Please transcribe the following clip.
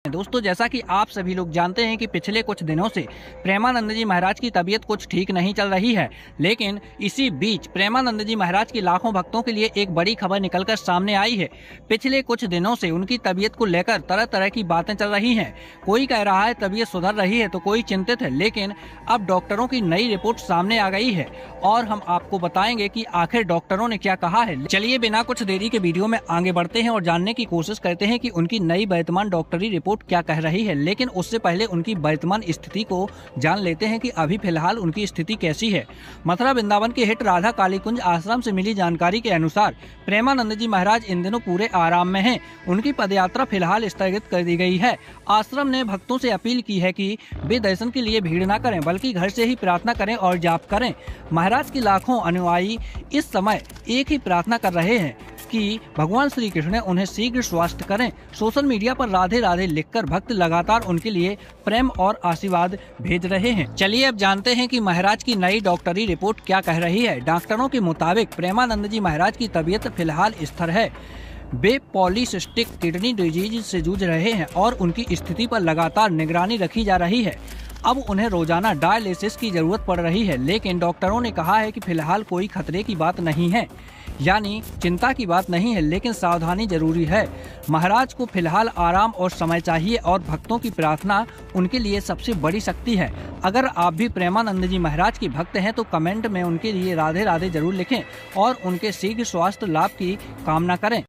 दोस्तों, जैसा कि आप सभी लोग जानते हैं कि पिछले कुछ दिनों से प्रेमानंद जी महाराज की तबीयत कुछ ठीक नहीं चल रही है। लेकिन इसी बीच प्रेमानंद जी महाराज की लाखों भक्तों के लिए एक बड़ी खबर निकलकर सामने आई है। पिछले कुछ दिनों से उनकी तबीयत को लेकर तरह तरह की बातें चल रही हैं। कोई कह रहा है तबीयत सुधर रही है तो कोई चिंतित है, लेकिन अब डॉक्टरों की नई रिपोर्ट सामने आ गई है और हम आपको बताएंगे कि आखिर डॉक्टरों ने क्या कहा है। चलिए बिना कुछ देरी के वीडियो में आगे बढ़ते हैं और जानने की कोशिश करते हैं कि उनकी नई वर्तमान डॉक्टरी रिपोर्ट क्या कह रही है। लेकिन उससे पहले उनकी वर्तमान स्थिति को जान लेते हैं कि अभी फिलहाल उनकी स्थिति कैसी है। मथुरा वृंदावन के हिट राधा कालीकुंज आश्रम से मिली जानकारी के अनुसार प्रेमानंद जी महाराज इन दिनों पूरे आराम में हैं। उनकी पदयात्रा फिलहाल स्थगित कर दी गई है। आश्रम ने भक्तों से अपील की है कि वे दर्शन के लिए भीड़ न करें, बल्कि घर से ही प्रार्थना करें और जाप करें। महाराज के लाखों अनुयायी इस समय एक ही प्रार्थना कर रहे हैं कि भगवान श्री कृष्ण उन्हें शीघ्र स्वस्थ करें। सोशल मीडिया पर राधे राधे लिखकर भक्त लगातार उनके लिए प्रेम और आशीर्वाद भेज रहे हैं। चलिए अब जानते हैं कि महाराज की नई डॉक्टरी रिपोर्ट क्या कह रही है। डॉक्टरों के मुताबिक प्रेमानंद जी महाराज की तबीयत फिलहाल स्थिर है। वे पॉलीसिस्टिक किडनी डिजीज से जूझ रहे हैं और उनकी स्थिति पर लगातार निगरानी रखी जा रही है। अब उन्हें रोजाना डायलिसिस की जरूरत पड़ रही है, लेकिन डॉक्टरों ने कहा है कि फिलहाल कोई खतरे की बात नहीं है, यानी चिंता की बात नहीं है, लेकिन सावधानी जरूरी है। महाराज को फिलहाल आराम और समय चाहिए और भक्तों की प्रार्थना उनके लिए सबसे बड़ी शक्ति है। अगर आप भी प्रेमानंद जी महाराज के भक्त हैं तो कमेंट में उनके लिए राधे राधे जरूर लिखें और उनके शीघ्र स्वास्थ्य लाभ की कामना करें।